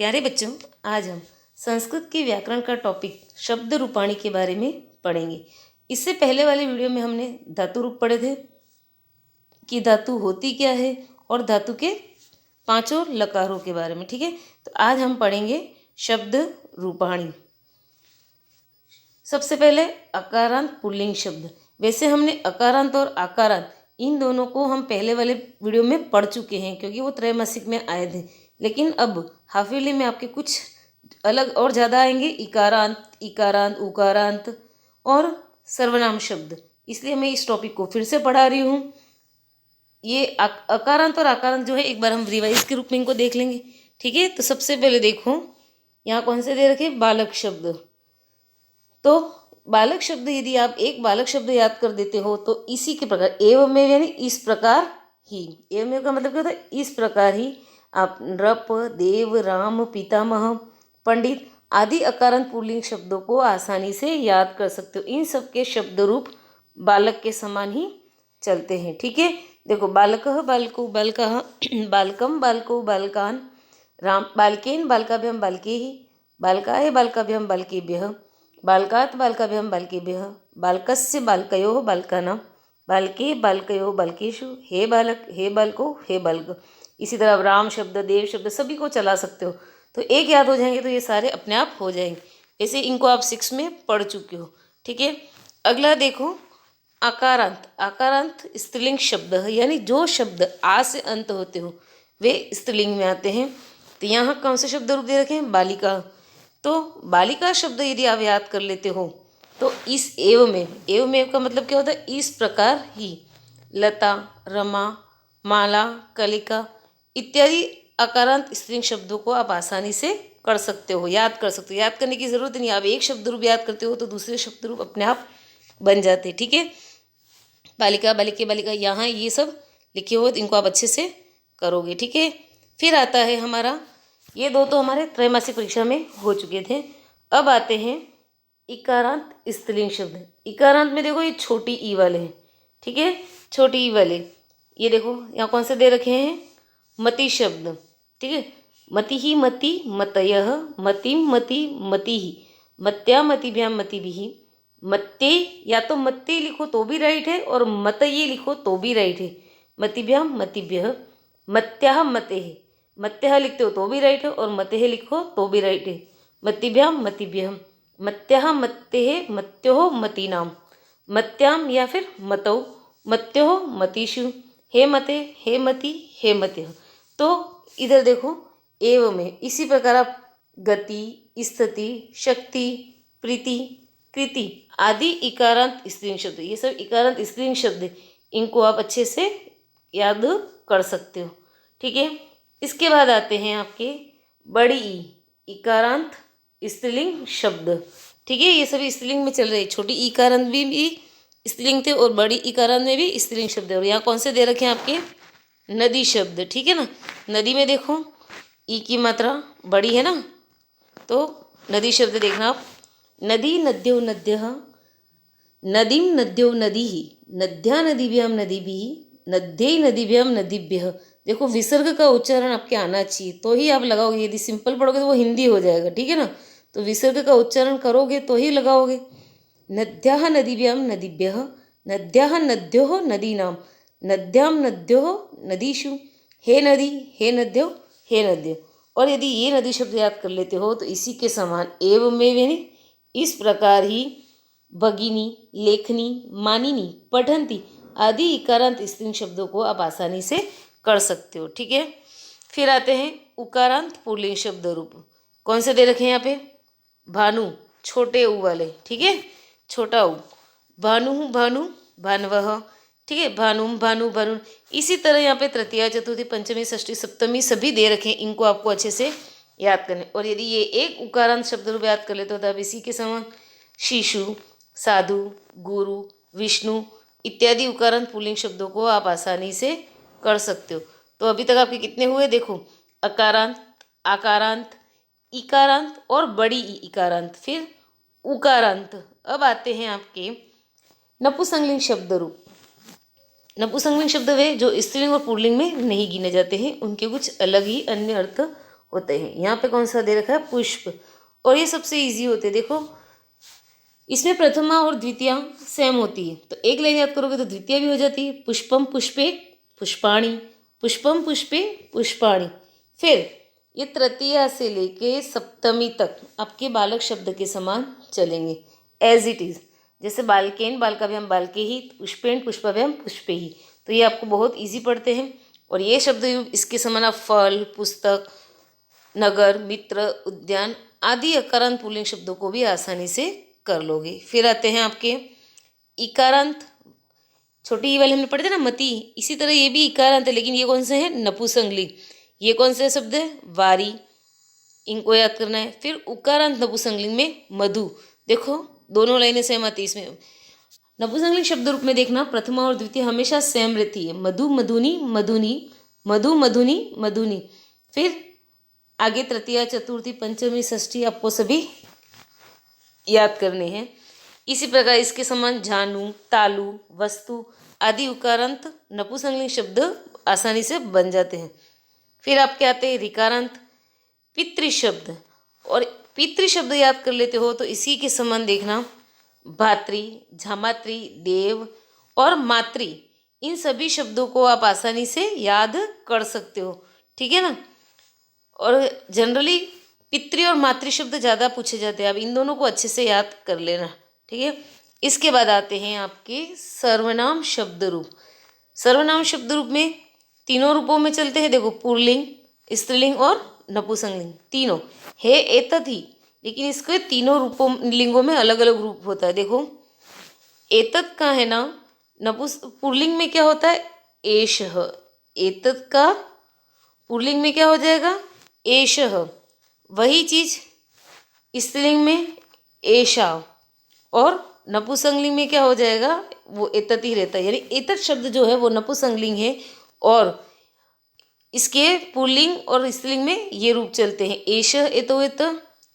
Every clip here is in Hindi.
प्यारे बच्चों, आज हम संस्कृत के व्याकरण का टॉपिक शब्द रूपाणी के बारे में पढ़ेंगे। इससे पहले वाले वीडियो में हमने धातु रूप पढ़े थे कि धातु होती क्या है और धातु के पांचों लकारों के बारे में। ठीक है, तो आज हम पढ़ेंगे शब्द रूपाणी। सबसे पहले अकारांत पुल्लिंग शब्द। वैसे हमने अकारांत और आकारांत इन दोनों को हम पहले वाले वीडियो में पढ़ चुके हैं क्योंकि वो त्रैमासिक में आए थे, लेकिन अब हाफ ईयरली में आपके कुछ अलग और ज़्यादा आएंगे, इकारांत, इकारांत, उकारांत और सर्वनाम शब्द। इसलिए मैं इस टॉपिक को फिर से पढ़ा रही हूँ। ये अकारांत और आकारांत जो है एक बार हम रिवाइज के रूप में इनको देख लेंगे। ठीक है, तो सबसे पहले देखो यहाँ कौन से दे रखे, बालक शब्द। तो बालक शब्द यदि आप एक बालक शब्द याद कर देते हो तो इसी के प्रकार एवमेव यानी इस प्रकार ही, एवमेव का मतलब क्या होता है, इस प्रकार ही आप नृप, देव, राम, पितामह, पंडित आदि अकारांत पुल्लिंग शब्दों को आसानी से याद कर सकते हो। इन सब के शब्द रूप बालक के समान ही चलते हैं। ठीक है, देखो बालकः, बालको, बालकः, बालकम, बालको, बालकान, राम, बालकेन, बालकाभ्याम, बालकेहि, बालकाय, बालकाभ्याम, बालकेभ्यः, बालकात्, बालकाभ्याम, बालकेभ्यः, बालकस्य, बालकयोः, बालकानां, बालके, बालकयोः, बालकेषु, हे बालक, हे बालको, हे बालक। इसी तरह राम शब्द, देव शब्द सभी को चला सकते हो, तो एक याद हो जाएंगे तो ये सारे अपने आप हो जाएंगे। ऐसे इनको आप 6 में पढ़ चुके हो। ठीक है, अगला देखो आकारांत। आकारांत स्त्रीलिंग शब्द है, यानी जो शब्द आ से अंत होते हो वे स्त्रीलिंग में आते हैं। तो यहाँ कौन से शब्द रूप दे रखे हैं, बालिका। तो बालिका शब्द यदि आप याद कर लेते हो तो इस एवमेव का मतलब क्या होता है, इस प्रकार ही लता, रमा, माला, कलिका इत्यादि अकारांत स्त्रीलिंग शब्दों को आप आसानी से कर सकते हो, याद कर सकते हो। याद करने की ज़रूरत नहीं, आप एक शब्द रूप याद करते हो तो दूसरे शब्द रूप अपने आप बन जाते। ठीक है, बालिका, बालिके, बालिका यहाँ ये सब लिखे हुए, इनको आप अच्छे से करोगे। ठीक है, फिर आता है हमारा, ये दो तो हमारे त्रैमासिक परीक्षा में हो चुके थे। अब आते हैं इकारांत स्त्रीलिंग शब्द। इकारांत में देखो ये छोटी ई वाले हैं। ठीक है, छोटी ई वाले ये देखो यहाँ कौन से दे रखे हैं, मति शब्द। ठीक है, मति ही, मति, मतयः, मतिम, मति, मति ही, मत्या, मतिभ्याम, मतिभिः, मत्ते, या तो मत्ते लिखो तो भी राइट है और मतये लिखो तो भी राइट है। मतिभ्याम, मतिभ्यः, मत्याः, मतेः, मत्यः लिखते हो तो भी राइट है और मतेः लिखो तो भी राइट है। मतिभ्याम, मतिभ्यः, मत्याः, मत्तेः, मत्योः, मतीनाम, मत्याम या फिर मतौ, मत्योः, मतीषु, हे मते, हे मति, हे मत्यः। तो इधर देखो एवमेव, इसी प्रकार आप गति, स्थिति, शक्ति, प्रीति, कृति आदि इकारांत स्त्रीलिंग शब्द, ये सब इकारांत स्त्रीलिंग शब्द, इनको आप अच्छे से याद कर सकते हो। ठीक है, इसके बाद आते हैं आपके बड़ी ई, इकारांत स्त्रीलिंग शब्द। ठीक है, ये सभी स्त्रीलिंग में चल रहे, छोटी इकारांत भी स्त्रीलिंग थे और बड़ी इकारांत में भी स्त्रीलिंग शब्द है। और यहाँ कौन से दे रखे हैं आपके, नदी शब्द। ठीक है ना, नदी में देखो ई की मात्रा बड़ी है ना, तो नदी शब्द देखना आप, नदी, नद्यो, नद्यः, नदीम, नद्यो, नदीः, नद्या, नदीभ्याम, नदीभिः, नद्यै, नदीभ्याम, नदीभ्यः। देखो विसर्ग का उच्चारण आपके आना चाहिए तो ही आप लगाओगे, यदि सिंपल पढ़ोगे तो वो हिंदी हो जाएगा। ठीक है ना, तो विसर्ग का उच्चारण करोगे तो ही लगाओगे। नद्याः, नदीभ्याम, नदीभ्यः, नद्याः, नद्योः, नदीनां, नद्यां, नद्योः, नदीषु, हे नदी, हे नद्यो, हे नद्यो। और यदि ये नदी शब्द याद कर लेते हो तो इसी के समान एवमेव यानी इस प्रकार ही भगिनी, लेखनी, मानिनी, पठंती आदि इकारांत स्त्रीलिंग शब्दों को आप आसानी से कर सकते हो। ठीक है, फिर आते हैं उकारांत पुल्लिंग शब्द रूप। कौन से दे रखे हैं यहाँ पे, भानु, छोटे ऊ वाले। ठीक है, छोटा ऊ, भानु, भानु, भानवः। ठीक है, भानुम, भानु, भानु। इसी तरह यहाँ पे तृतीया, चतुर्थी, पंचमी, षष्ठी, सप्तमी सभी दे रखे हैं, इनको आपको अच्छे से याद करने। और यदि ये एक उकारांत शब्द रूप याद कर लेते हो तो आप इसी के समान शिशु, साधु, गुरु, विष्णु इत्यादि उकारांत पुल्लिंग शब्दों को आप आसानी से कर सकते हो। तो अभी तक आपके कितने हुए देखो, अकारांत, आकारांत, इकारांत और बड़ी इकारांत, फिर उकारांत। अब आते हैं आपके नपुंसकलिंग शब्द रूप। नपुंसकलिंग शब्द वे जो स्त्रीलिंग और पुल्लिंग में नहीं गिने जाते हैं, उनके कुछ अलग ही अन्य अर्थ होते हैं। यहाँ पे कौन सा दे रखा है, पुष्प, और ये सबसे इजी होते हैं। देखो इसमें प्रथमा और द्वितीया सेम होती है, तो एक लाइन याद करोगे तो द्वितीय भी हो जाती है, पुष्पम पुष्पे पुष्पाणि, पुष्पम पुष्पे पुष्पाणि। फिर ये तृतीया से लेके सप्तमी तक आपके बालक शब्द के समान चलेंगे, एज इट इज़। जैसे बालकेन बालकाभ्याम बालके ही, पुष्पेन पुष्पाभ्याम पुष्पे ही, तो ये आपको बहुत इजी पढ़ते हैं। और ये शब्द इसके समान आप फल, पुस्तक, नगर, मित्र, उद्यान आदि अकारांत पुल्लिंग शब्दों को भी आसानी से कर लोगे। फिर आते हैं आपके इकारांत, छोटी ई वाले हमने पढ़े थे ना, मति, इसी तरह ये भी इकारांत है, लेकिन ये कौन से हैं, नपुंसकलिंग। ये कौन से शब्द है, वारी, इनको याद करना है। फिर उकारांत नपुंसकलिंग में मधु, देखो दोनों लाइनें सेम आती है इसमें। नपुंसकलिंग शब्द रूप में देखना प्रथमा और द्वितीय हमेशा सेम रहती है, मधु मधुनी मधुनी, मधु मधुनी मधुनी। फिर आगे तृतीया, चतुर्थी, पंचमी, षष्ठी आपको सभी याद करने हैं। इसी प्रकार इसके समान झानु, तालु, वस्तु आदि उकारांत नपुंसकलिंग शब्द आसानी से बन जाते हैं। फिर आपके आते हैं ऋकारांत, पितृ शब्द, और पितृ शब्द याद कर लेते हो तो इसी के समान देखना भातृ, झामातृ, देव और मातृ, इन सभी शब्दों को आप आसानी से याद कर सकते हो, ठीक है ना। और जनरली पितृ और मातृ शब्द ज़्यादा पूछे जाते हैं, आप इन दोनों को अच्छे से याद कर लेना, ठीक है। इसके बाद आते हैं आपके सर्वनाम शब्द रूप। सर्वनाम शब्द रूप में तीनों रूपों में चलते हैं, देखो पुल्लिंग, स्त्रीलिंग और नपुंसकलिंग तीनों है एतत् ही, लेकिन इसके तीनों रूपों लिंगों में अलग अलग रूप होता है। देखो एतत् का है ना, पुल्लिंग में क्या होता है, एषः, एतत् का पुल्लिंग में क्या हो जाएगा, एषः। वही चीज़ स्त्रीलिंग में एषा, और नपुंसकलिंग में क्या हो जाएगा, वो एतत् ही रहता है। यानी एतत् शब्द जो है वो नपुंसकलिंग है, और इसके पुल्लिंग और स्त्रीलिंग में ये रूप चलते हैं, एष एतो एत,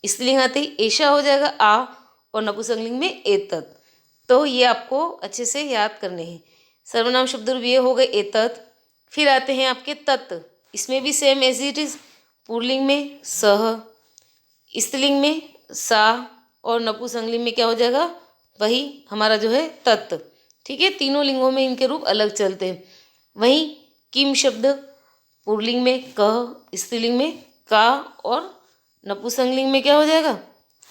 स्त्रीलिंग आते ही एषा हो जाएगा आ, और नपुंसकलिंग में एतत्। तो ये आपको अच्छे से याद करने हैं। सर्वनाम शब्द रूप ये हो गए एतत्। फिर आते हैं आपके तत्, इसमें भी सेम एज इट इज, पुल्लिंग में सह, स्त्रीलिंग में सा, और नपुंसकलिंग में क्या हो जाएगा, वही हमारा जो है तत्, ठीक है। तीनों लिंगों में इनके रूप अलग चलते हैं। वहीं किम शब्द पुल्लिंग में कह, स्त्रीलिंग में का, और नपुंसकलिंग में क्या हो जाएगा,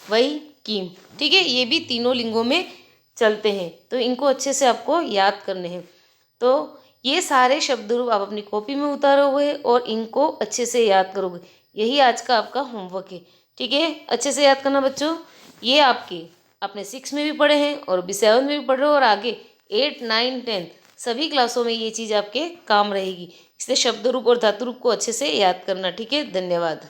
वही किम, ठीक है। ये भी तीनों लिंगों में चलते हैं, तो इनको अच्छे से आपको याद करने हैं। तो ये सारे शब्द रूप आप अपनी कॉपी में उतारोगे और इनको अच्छे से याद करोगे, यही आज का आपका होमवर्क है, ठीक है। अच्छे से याद करना बच्चों, ये आपने 6 में भी पढ़े हैं और अभी 7 में भी पढ़ रहे हो, और आगे 8, 9, 10 सभी क्लासों में ये चीज़ आपके काम रहेगी। इसलिए शब्द रूप और धातु रूप को अच्छे से याद करना, ठीक है। धन्यवाद।